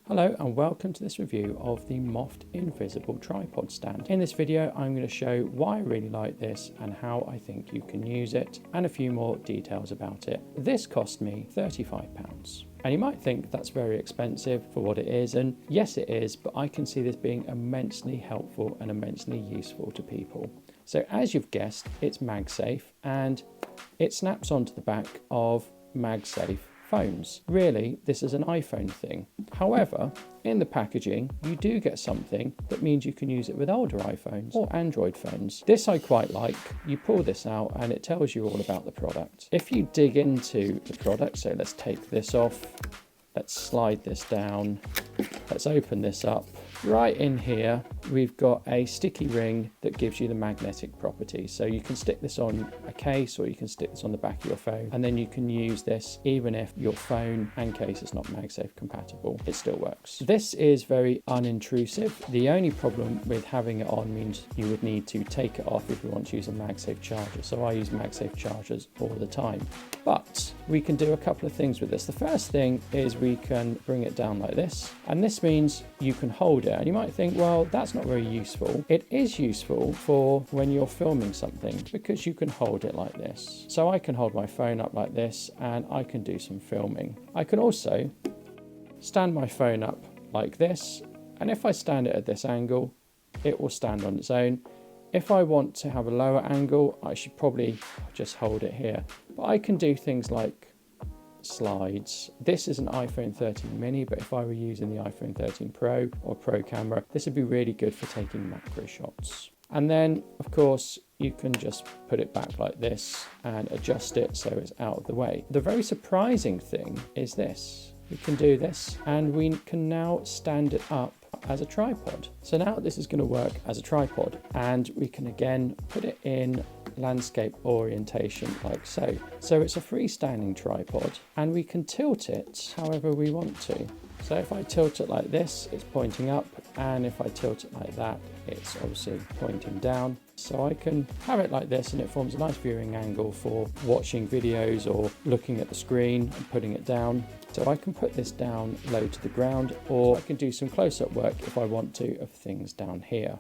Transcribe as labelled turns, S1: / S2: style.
S1: Hello and welcome to this review of the Moft Invisible Tripod stand. In this video I'm going to show why I really like this and how I think you can use it and a few more details about it. This cost me £35 and you might think that's very expensive for what it is, and yes it is, but I can see this being immensely helpful and immensely useful to people. So as you've guessed, it's MagSafe and it snaps onto the back of MagSafe phones. Really, this is an iPhone thing. However, in the packaging, you do get something that means you can use it with older iPhones or Android phones. This I quite like. You pull this out and it tells you all about the product. If you dig into the product, so let's take this off, let's slide this down, let's open this up. Right in here, we've got a sticky ring that gives you the magnetic properties. So you can stick this on a case or you can stick this on the back of your phone, and then you can use this even if your phone and case is not MagSafe compatible. It still works. This is very unintrusive. The only problem with having it on means you would need to take it off if you want to use a MagSafe charger. So I use MagSafe chargers all the time. But we can do a couple of things with this. The first thing is we can bring it down like this, and this means you can hold it. And you might think, well, that's not very useful. It is useful for when you're filming something because you can hold it like this. So I can hold my phone up like this and I can do some filming. I can also stand my phone up like this, and if I stand it at this angle, it will stand on its own. If I want to have a lower angle, I should probably just hold it here. But I can do things like slides. This is an iPhone 13 mini, but if I were using the iPhone 13 Pro or Pro camera, this would be really good for taking macro shots. And then of course you can just put it back like this and adjust it so it's out of the way. The very surprising thing is this. We can do this and we can now stand it up as a tripod. So now this is going to work as a tripod, and we can again put it in landscape orientation like so. So it's a freestanding tripod and we can tilt it however we want to. So if I tilt it like this, it's pointing up, and if I tilt it like that, it's obviously pointing down. So I can have it like this and it forms a nice viewing angle for watching videos or looking at the screen and putting it down. So I can put this down low to the ground, or I can do some close-up work if I want to of things down here.